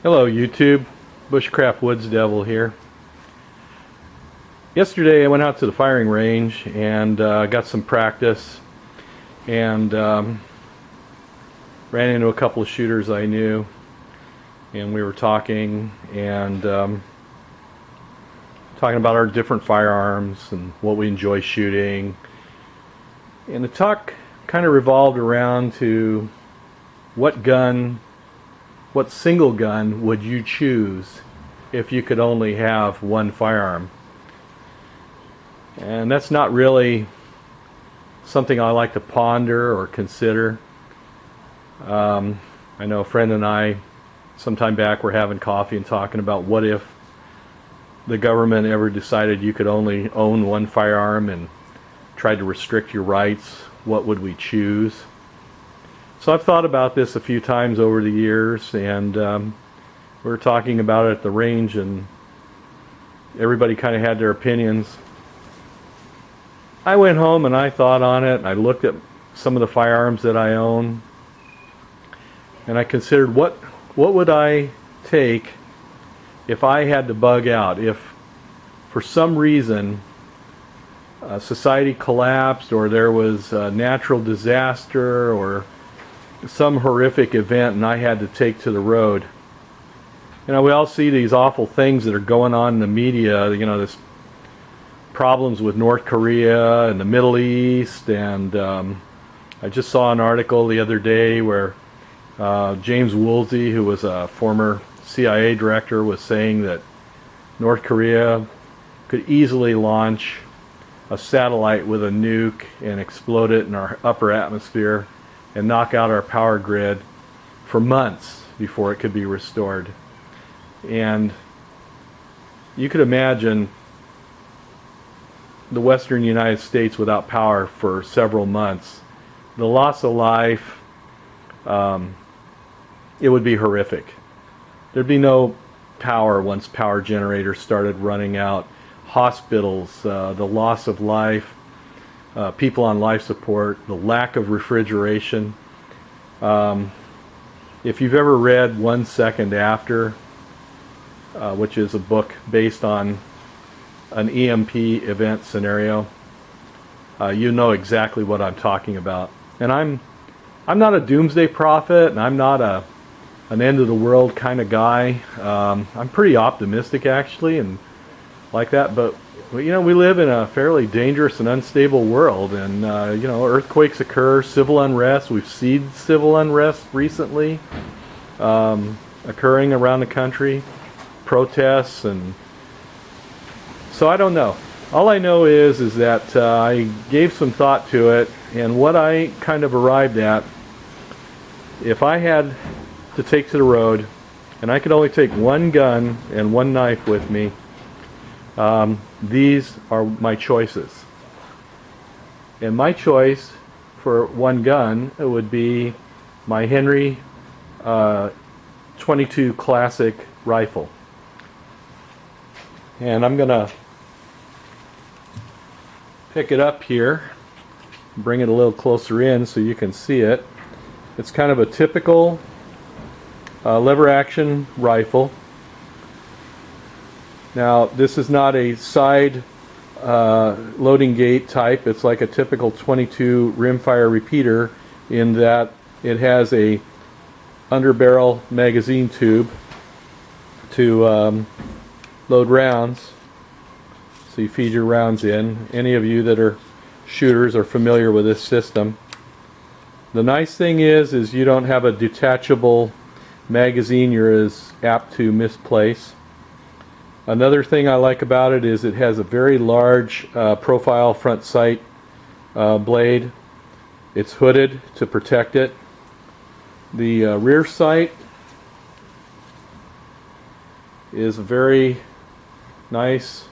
Hello YouTube, Bushcraft Woods Devil here. Yesterday I went out to the firing range and got some practice and ran into a couple of shooters I knew, and we were talking and talking about our different firearms and what we enjoy shooting, and the talk kind of revolved around to what single gun would you choose if you could only have one firearm? And that's not really something I like to ponder or consider. I know a friend and I, sometime back, were having coffee and talking about what if the government ever decided you could only own one firearm and tried to restrict your rights. What would we choose? So I've thought about this a few times over the years, and we were talking about it at the range, and everybody kind of had their opinions. I went home and I thought on it, and I looked at some of the firearms that I own, and I considered what would I take if I had to bug out, if for some reason society collapsed, or there was a natural disaster or some horrific event and I had to take to the road. You know, we all see these awful things that are going on in the media, you know, this problems with North Korea and the Middle East, and I just saw an article the other day where James Woolsey, who was a former CIA director, was saying that North Korea could easily launch a satellite with a nuke and explode it in our upper atmosphere and knock out our power grid for months before it could be restored. And you could imagine the western United States without power for several months. The loss of life, it would be horrific. There'd be no power once power generators started running out. Hospitals, the loss of life, people on life support, the lack of refrigeration. If you've ever read 1 Second After, which is a book based on an EMP event scenario, you know exactly what I'm talking about. And I'm not a doomsday prophet, and I'm not an end of the world kind of guy. I'm pretty optimistic actually, and like that, but you know, we live in a fairly dangerous and unstable world, and you know, earthquakes occur, civil unrest. We've seen civil unrest recently occurring around the country, protests, and so I don't know. All I know is that I gave some thought to it, and what I kind of arrived at, if I had to take to the road and I could only take one gun and one knife with me, these are my choices. And my choice for one gun, it would be my Henry 22 Classic rifle. And I'm gonna pick it up here, bring it a little closer in so you can see it. It's kind of a typical lever action rifle. Now, this is not a side loading gate type. It's like a typical 22 rimfire repeater, in that it has a underbarrel magazine tube to load rounds. So you feed your rounds in. Any of you that are shooters are familiar with this system. The nice thing is you don't have a detachable magazine you're as apt to misplace. Another thing I like about it is it has a very large profile front sight blade. It's hooded to protect it. The rear sight is a very nice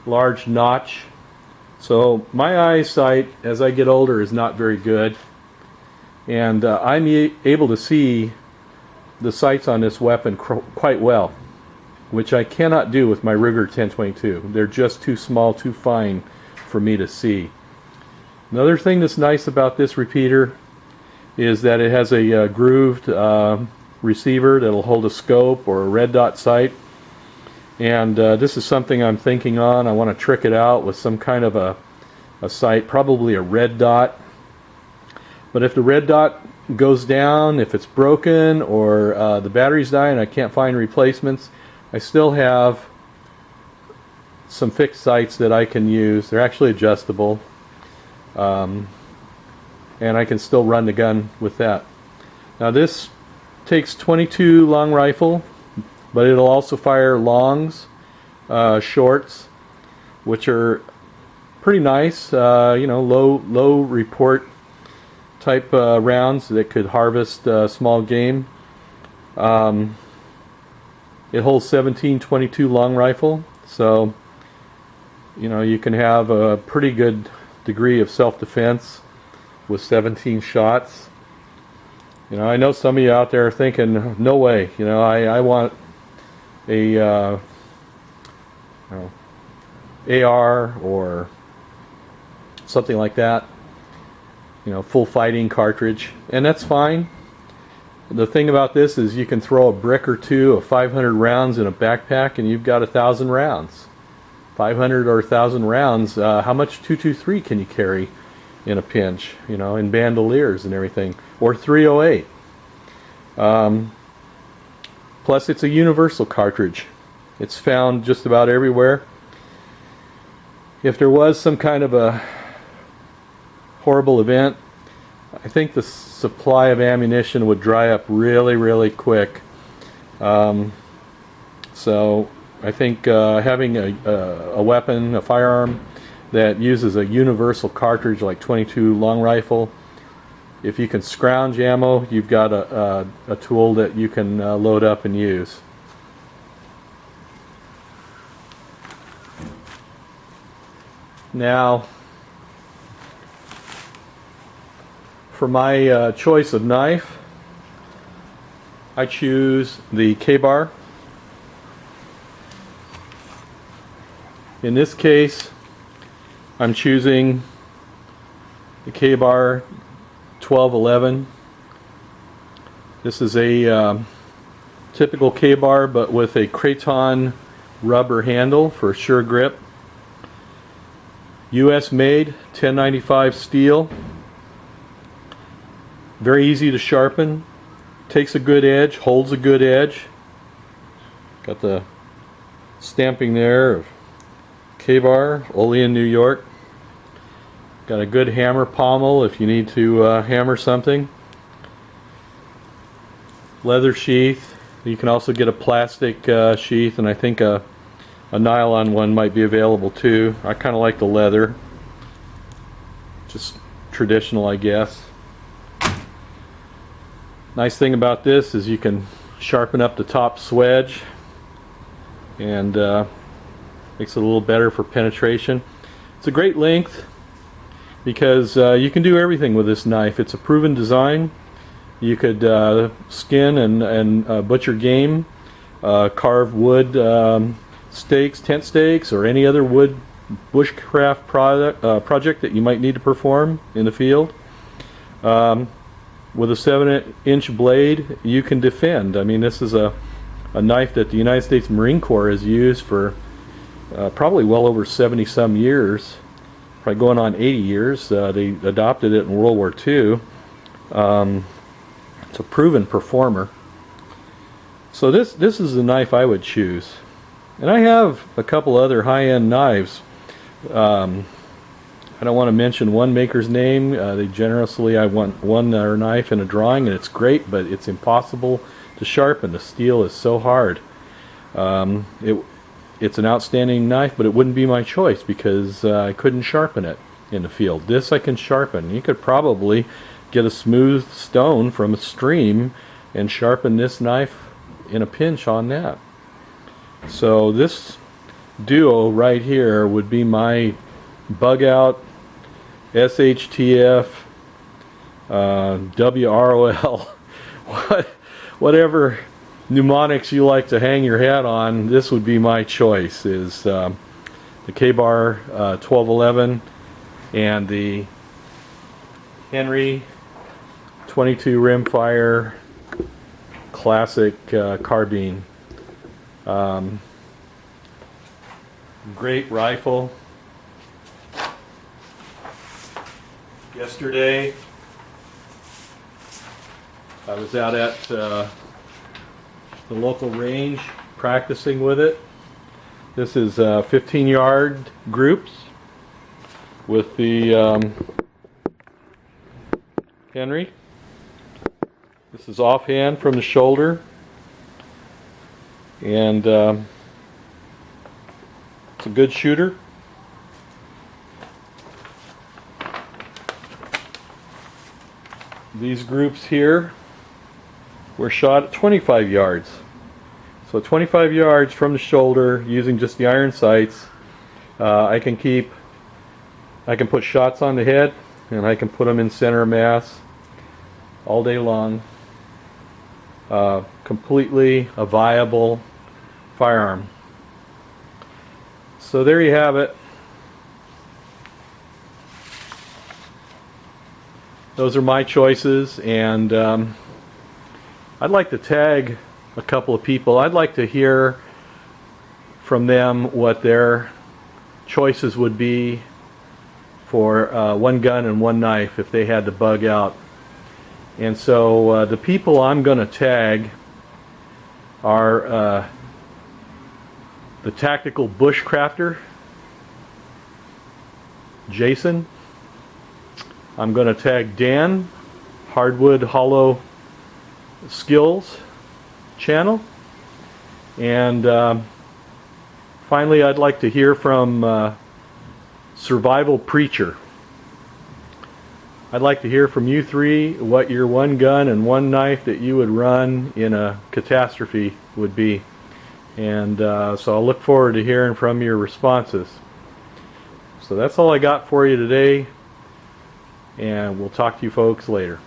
large notch. So my eyesight as I get older is not very good, and I'm able to see the sights on this weapon quite well, which I cannot do with my Ruger 1022. They're just too small, too fine for me to see. Another thing that's nice about this repeater is that it has a grooved receiver that'll hold a scope or a red dot sight. And this is something I'm thinking on. I want to trick it out with some kind of a sight, probably a red dot. But if the red dot goes down, if it's broken, or the batteries die and I can't find replacements, I still have some fixed sights that I can use. They're actually adjustable. And I can still run the gun with that. Now this takes 22 long rifle, but it'll also fire longs, shorts, which are pretty nice, you know, low report type rounds that could harvest small game. It holds 17-22 long rifle, so you know you can have a pretty good degree of self-defense with 17 shots. You know, I know some of you out there are thinking, no way, you know, I want a you know, AR or something like that, you know, full fighting cartridge, and that's fine. The thing about this is you can throw a brick or two of 500 rounds in a backpack and you've got 1,000 rounds. 500 or 1,000 rounds, how much 223 can you carry in a pinch, you know, in bandoliers and everything, or 308. Plus it's a universal cartridge. It's found just about everywhere. If there was some kind of a horrible event, I think the supply of ammunition would dry up really quick. So I think having a weapon, a firearm that uses a universal cartridge like 22 long rifle, if you can scrounge ammo, you've got a tool that you can load up and use. Now, for my choice of knife, I choose the Ka-Bar. In this case, I'm choosing the Ka-Bar 1211. This is a typical Ka-Bar, but with a Kraton rubber handle for sure grip. US made, 1095 steel. Very easy to sharpen. Takes a good edge, holds a good edge. Got the stamping there of Ka-Bar, Olean, New York. Got a good hammer pommel if you need to hammer something. Leather sheath. You can also get a plastic sheath, and I think a nylon one might be available too. I kind of like the leather. Just traditional, I guess. Nice thing about this is you can sharpen up the top swedge, and makes it a little better for penetration. It's a great length because you can do everything with this knife. It's a proven design. You could skin and butcher game, carve wood stakes, tent stakes, or any other wood bushcraft project that you might need to perform in the field. With a 7-inch blade, you can defend. I mean, this is a knife that the United States Marine Corps has used for probably well over 70 some years, probably going on 80 years. They adopted it in World War II. It's a proven performer. So this is the knife I would choose. And I have a couple other high-end knives. I don't want to mention one maker's name. They generously, I want one their knife in a drawing, and it's great, but it's impossible to sharpen. The steel is so hard. It's an outstanding knife, but it wouldn't be my choice because I couldn't sharpen it in the field. This I can sharpen. You could probably get a smooth stone from a stream and sharpen this knife in a pinch on that. So this duo right here would be my bug out SHTF WROL whatever mnemonics you like to hang your hat on. This would be my choice, is the Ka-Bar 1211 and the Henry 22 rimfire classic carbine. Great rifle. Yesterday I was out at the local range practicing with it. This is 15-yard groups with the Henry. This is offhand from the shoulder, and it's a good shooter. These groups here were shot at 25 yards. So 25 yards from the shoulder using just the iron sights. I can put shots on the head, and I can put them in center of mass all day long. Completely a viable firearm. So there you have it. Those are my choices, and I'd like to tag a couple of people. I'd like to hear from them what their choices would be for one gun and one knife if they had to bug out. And so the people I'm going to tag are the Tactical Bushcrafter, Jason. I'm going to tag Dan, Hardwood Hollow Skills channel, and finally I'd like to hear from Survival Preacher. I'd like to hear from you three what your one gun and one knife that you would run in a catastrophe would be, and so I'll look forward to hearing from your responses. So that's all I got for you today, and we'll talk to you folks later.